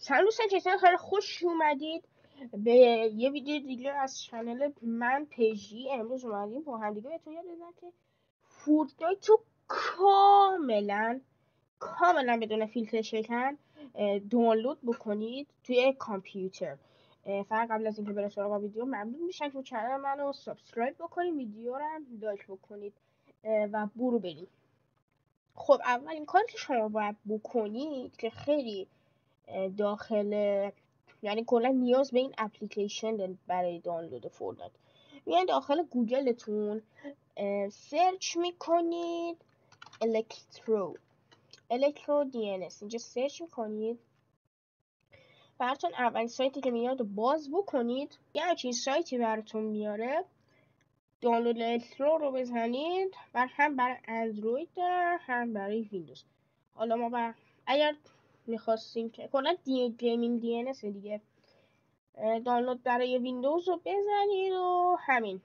سلام دوستان، چطور؟ خیلی خوش اومدید به یه ویدیو دیگه از چنل من پیجی. امروز اومدیم با هم دیگه بهتون یاد بدم که فورتنایت رو کاملا بدون فیلتر شکن دانلود بکنید توی کامپیوتر. فقط قبل از اینکه بریم سراغ ویدیو ممنون میشم که چنل منو سابسکرایب بکنید، ویدیو رو هم لایک بکنید و برو بریم. خب اولین کاری که شما باید بکنید که خیلی داخل، یعنی کلا نیاز به این اپلیکیشن دارید برای دانلود فورتنایت. میان داخل گوگلتون سرچ میکنید الکترو DNS، اینجا سرچ میکنید. براتون اولین سایتی که میاد باز بکنید، یه همچین سایتی براتون میاره. دانلود الکترو رو بزنید، هم برای اندروید داره هم برای ویندوز. حالا ما اگر میخواستیم که کلا گیمینگ DNS دیگه، دانلود برای ویندوز رو بزنید و همین.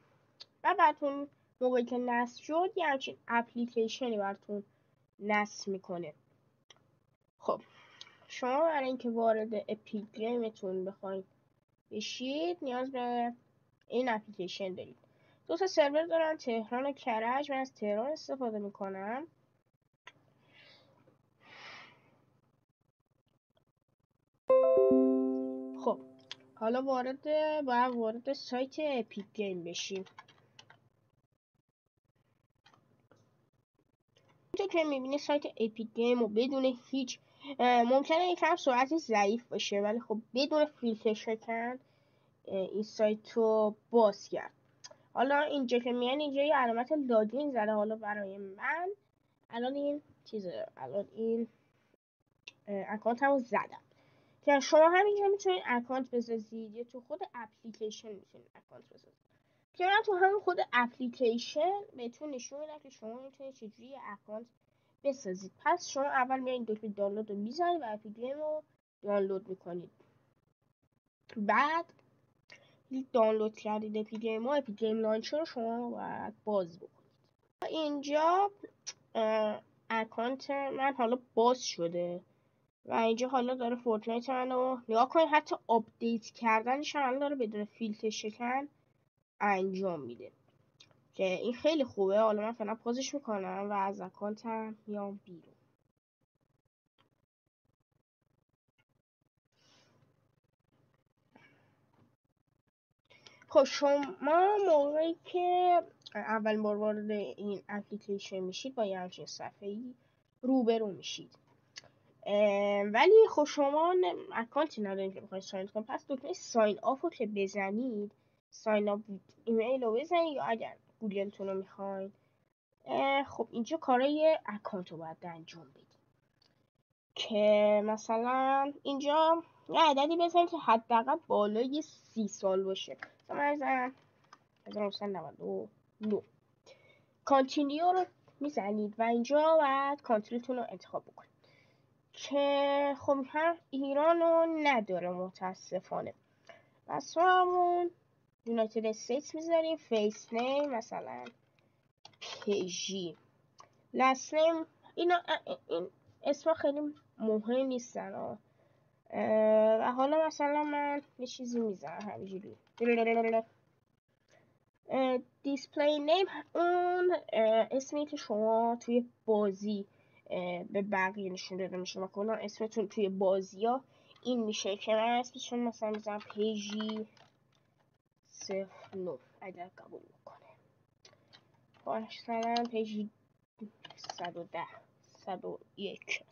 و بعدتون موقعی که نصب شد یه همچین اپلیکیشنی براتون نصب میکنه. خب شما برای اینکه وارد اپیک گیمتون بخواید بشید نیاز به این اپلیکیشن دارید. دو تا سرور دارن، تهران و کرج. من از تهران استفاده میکنم. خب حالا وارد سایت اپیک گیم بشیم. اینجا که میبینی سایت اپیک گیم و بدون هیچ، ممکنه یکم سرعت ضعیف باشه ولی خب بدون فیلتر شکن این سایت رو باز کرد. حالا اینجا که میان اینجا یه علامت لاگین زده. حالا برای من الان این اکانت رو زدم که شما همینجا میتونید اکانت بسازید یا تو خود اپلیکیشن میتونید اکانت بسازید. که من تو همون خود اپلیکیشن بهتون نشون میدم که شما میتونید چجوری اکانت بسازید. پس شما اول میایید دکمه دانلود رو میزنید و اپیک گیم رو دانلود میکنید. بعد دانلود کردید اپیک گیم و اپیک گیم لانچر رو شما باید باز بکنید. اینجا اکانت من حالا باز شده و اینجا حالا داره فورتنایت منو نگاه کنید. حتی آپدیت کردنش هم داره بدون فیلتر شکن انجام میده که این خیلی خوبه. حالا من فعلا پازش میکنم و از اکانتم میام بیرون. خب شما موقعی که اول بار وارد این اپلیکیشن میشید با یه همچین صفحه‌ای روبرو میشید، ولی خب شما اکانتی ندارید که بخواید ساین کنید. پس دکمه ساین آف رو که بزنید، ساین آف ایمیل رو بزنید یا اگر گوگلتون رو میخواید، خب اینجا کارای اکانت رو باید انجام بدید که مثلا اینجا یه عددی بزنید که حداقل بالای 30 سال باشه. مثلا 1999. کانتینیو رو میزنید و اینجا باید کانتریتون رو انتخاب بکنید که خب هر ایران رو نداره متاسفانه. پس همون یونایتد استیتس میذاریم. فیس نیم مثلا پیجی. لاست نیم این اسم خیلی مهم نیستن و حالا مثلا من یه چیزی میذارم همینجوری. دیسپلی نیم اون اسمی که شما توی بازی به بقیه نشون داده میشه و کلا اسمتون توی بازی ها این میشه که من اسمشون مثلا میذارم پیجی 09 اگر قبول میکنه. مثلا پیجی 110 101.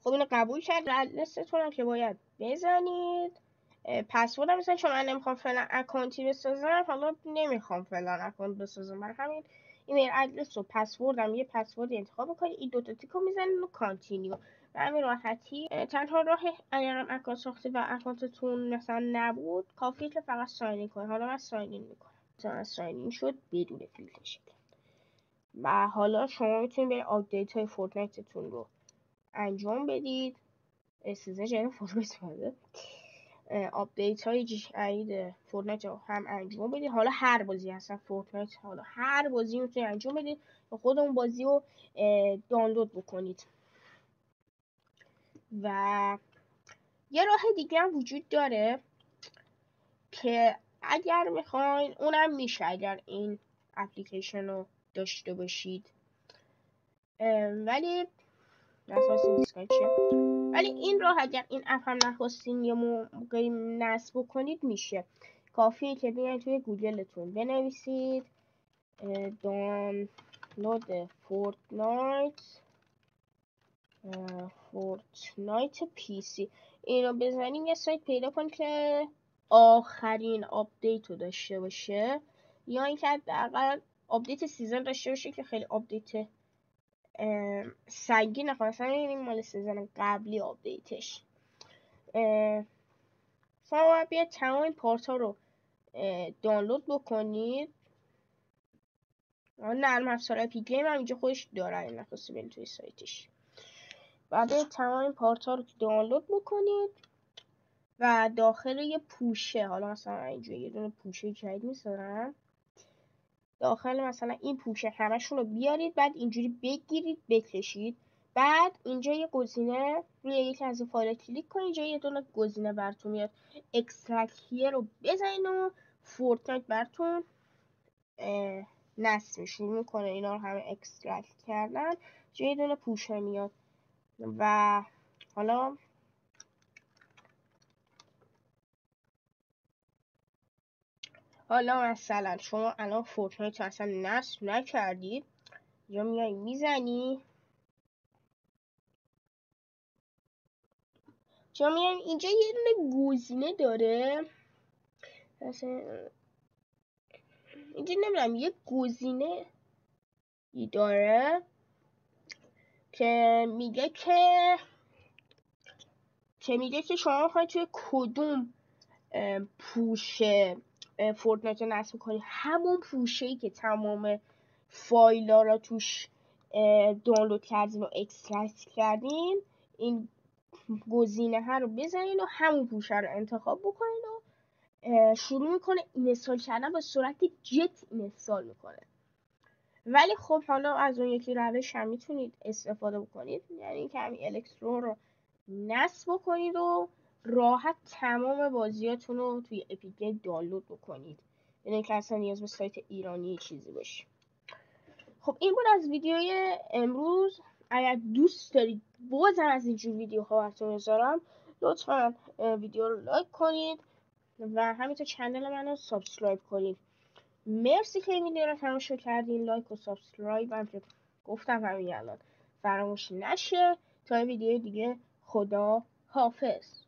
خب اینو قبول کرد. ادرستون هم که باید بزنید. پسورد هم مثلا چون من نمیخوام فعلا اکانتی بسازم، حالا نمیخوام فعلا اکانت بسازم، برای همین ایمیل ادرس و پسوردم یه پسوردی انتخاب بکنید. این دوتا تیکو میزنید و کانتینیو. به همین راحتی. تنها راه اگرم اکانت ساخته و اکانتتون مثلا نبود کافیه که فقط ساین کنید. حالا من ساین این میکنم. مثلا ساین این شد بدون فیلتر شکن و حالا شما میتونید برید آپدیت های فورتنایتتون رو انجام بدید. استیزن جدید فورتنایت بده. آپدیت های جدید فورتنایت رو هم انجام بدید. حالا هر بازی هستن فورتنایت، حالا هر بازی میتونید انجام بدید و خود اون بازی رو دانلود بکنید و یه راه دیگه هم وجود داره که اگر میخواین اونم میشه اگر این اپلیکیشن رو داشته باشید، ولی ولی این راه اگر این اپ هم نخواستین یه موقعی نصب کنید میشه. کافیه که بیاین توی گوگلتون بنویسید دانلود فورتنایت پی سی، اینو بزنین یه سایت پیدا کن که آخرین آپدیت رو داشته باشه، یا اینکه حداقل آپدیت سیزن داشته باشه که خیلی آپدیت سنگین نکنه، مثلا این مال سیزن قبلی آپدیتش. شما باید بیاید تمام این پارت ها رو دانلود بکنید. نرم افزار اپیک گیم هم اینجا خودش داره، این نخواستی برید توی سایتش. بعد تمام این پارت ها رو دانلود بکنید و داخل یه پوشه، حالا مثلا اینجا یه دونه پوشه جدید میذارم، داخل مثلا این پوشه همشون رو بیارید، بعد اینجوری بگیرید بکشید. بعد اینجا یه گزینه روی یکی از این فایل کلیک کنید، اینجا یه دونه گزینه براتون میاد اکسترکت هیر رو بزنید و فورتنایت براتون نصب شروع میکنه اینا رو همه اکسترکت کردن. اینجا یه دونه پوشه میاد و حالا مثلا شما الان فورتنایت اصلا نصب نکردید، یا میای میزنی چون میایم اینجا یه دونه گزینه داره، مثلا اینجا نمیدونم یه گزینه داره که میگه که شما میخواید توی کدوم پوشه فورتنایت رو نصب کنید. همون پوشه‌ای که تمام فایل را توش دانلود کردین و اکسترکت کردین، این گزینه ها رو بزنین و همون پوشه رو انتخاب بکنین و شروع میکنه اینستال کردن، با سرعت جت اینستال میکنه. ولی خب حالا از اون یکی روش هم میتونید استفاده بکنید، یعنی که همین الکترو رو نصب بکنید و راحت تمام بازیاتون رو توی اپیک گیم دانلود بکنید، یعنی که اصلا نیاز به سایت ایرانی چیزی باشه. خب این بود از ویدیوی امروز. اگر دوست دارید بازم از اینجور ویدیوها براتون بذارم، لطفا ویدیو رو لایک کنید و همینطور چنل منو سابسکرایب کنید. مرسی که این ویدیو رو تماشا کردین. لایک و سابسکرایب هم که گفتم همین الان فراموش نشه. تا ویدیو دیگه، خدا حافظ.